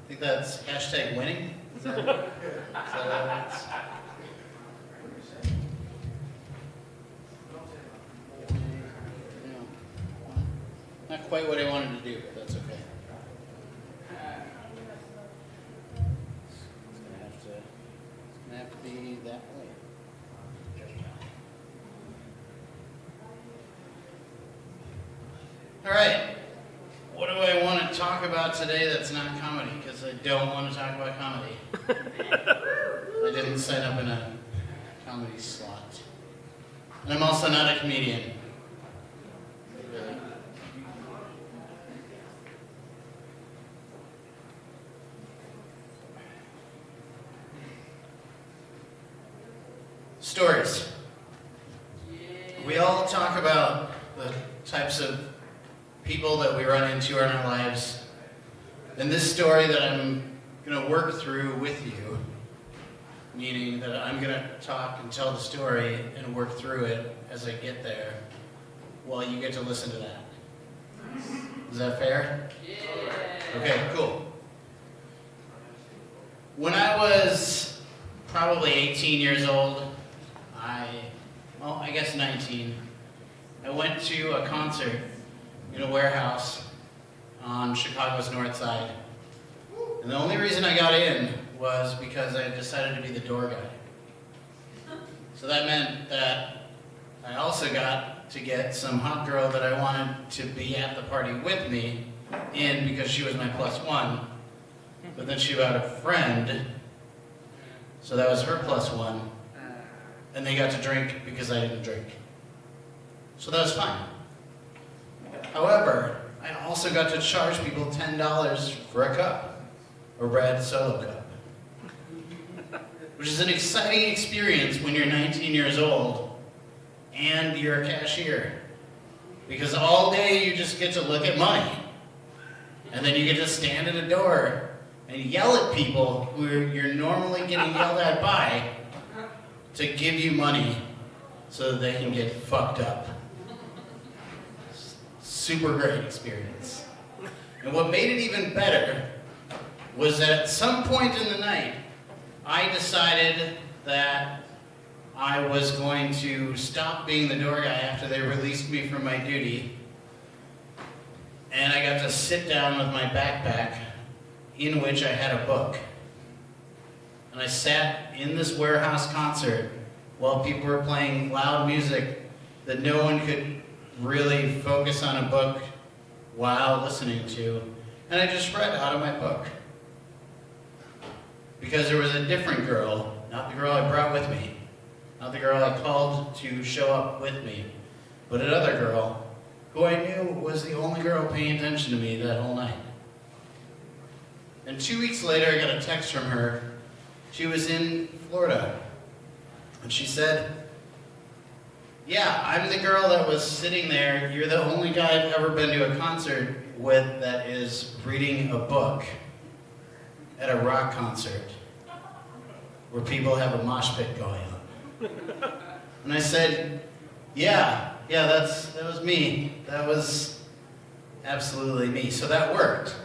I think that's hashtag winning. Is that what it's? Not quite what I wanted to do, but that's okay. It's gonna have to be that way. All right. What do I want to talk about today that's not comedy? Because I don't want to talk about comedy. I didn't sign up in a comedy slot. And I'm also not a comedian. Stories. We all talk about the types of people that we run into in our lives. And this story that I'm going to work through with you, meaning that I'm going to talk and tell the story and work through it as I get there, while you get to listen to that. Is that fair? Yeah. Okay, cool. When I was probably 18 years old, I guess 19, I went to a concert in a warehouse on Chicago's north side. And the only reason I got in was because I decided to be the door guy. So that meant that I also got to get some hot girl that I wanted to be at the party with me in because she was my plus one. But then she had a friend, so that was her plus one. And they got to drink because I didn't drink. So that was fine. However, I also got to charge people $10 for a cup, a red Solo cup, which is an exciting experience when you're 19 years old and you're a cashier, because all day you just get to look at money, and then you get to stand at a door and yell at people who you're normally getting yelled at by to give you money so that they can get fucked up. Super great experience. And what made it even better was that at some point in the night, I decided that I was going to stop being the door guy after they released me from my duty. And I got to sit down with my backpack in which I had a book. And I sat in this warehouse concert while people were playing loud music that no one could really focus on a book while listening to, and I just read out of my book. Because there was a different girl, not the girl I brought with me, not the girl I called to show up with me, but another girl who I knew was the only girl paying attention to me that whole night. And 2 weeks later, I got a text from her. She was in Florida, and she said, "Yeah, I'm the girl that was sitting there. You're the only guy I've ever been to a concert with that is reading a book at a rock concert where people have a mosh pit going on." And I said, yeah, that was me. That was absolutely me. So that worked.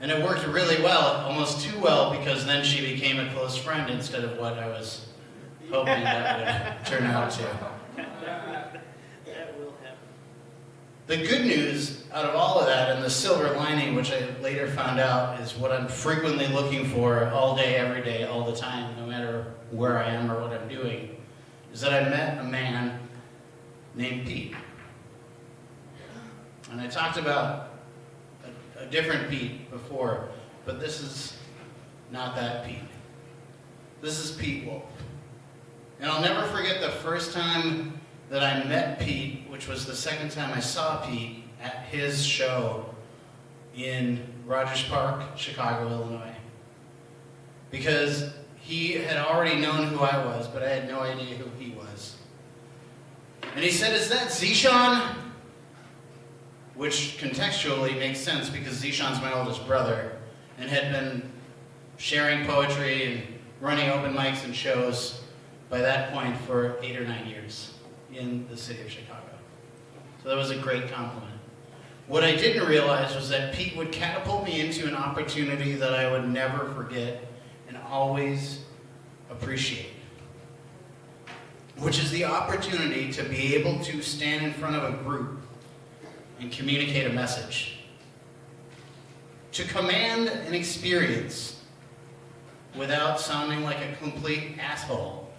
And it worked really well, almost too well, because then she became a close friend instead of what I was hoping that would turn out to. That will happen. The good news out of all of that, and the silver lining, which I later found out is what I'm frequently looking for all day, every day, all the time, no matter where I am or what I'm doing, is that I met a man named Pete. And I talked about a different Pete before, but this is not that Pete. This is Pete Wolf. And I'll never forget the first time that I met Pete, which was the second time I saw Pete at his show in Rogers Park, Chicago, Illinois. Because he had already known who I was, but I had no idea who he was. And he said, "Is that Zishan?" Which contextually makes sense because Zishan's my oldest brother and had been sharing poetry and running open mics and shows by that point for 8 or 9 years in the city of Chicago. So that was a great compliment. What I didn't realize was that Pete would catapult me into an opportunity that I would never forget and always appreciate, which is the opportunity to be able to stand in front of a group and communicate a message. To command an experience without sounding like a complete asshole.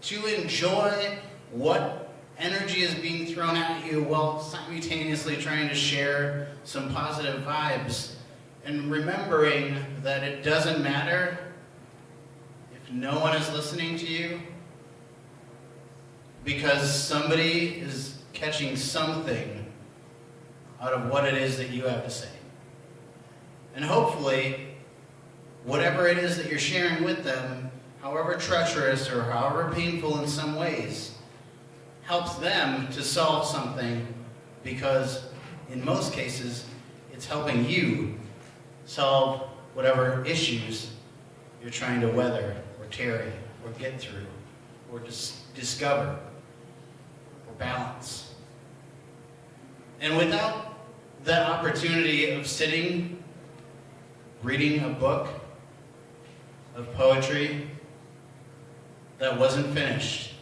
To enjoy what energy is being thrown at you while simultaneously trying to share some positive vibes and remembering that it doesn't matter if no one is listening to you, because somebody is catching something out of what it is that you have to say. And hopefully, whatever it is that you're sharing with them, however treacherous or however painful in some ways, helps them to solve something, because in most cases, it's helping you solve whatever issues you're trying to weather or tarry or get through or discover or balance. And without that opportunity of sitting, reading a book of poetry that wasn't finished,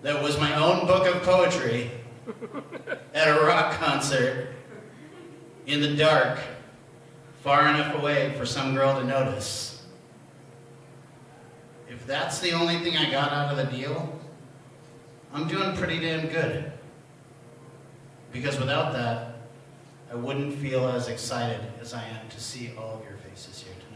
that was my own book of poetry at a rock concert in the dark, far enough away for some girl to notice. If that's the only thing I got out of the deal, I'm doing pretty damn good. Because without that, I wouldn't feel as excited as I am to see all of your faces here tonight.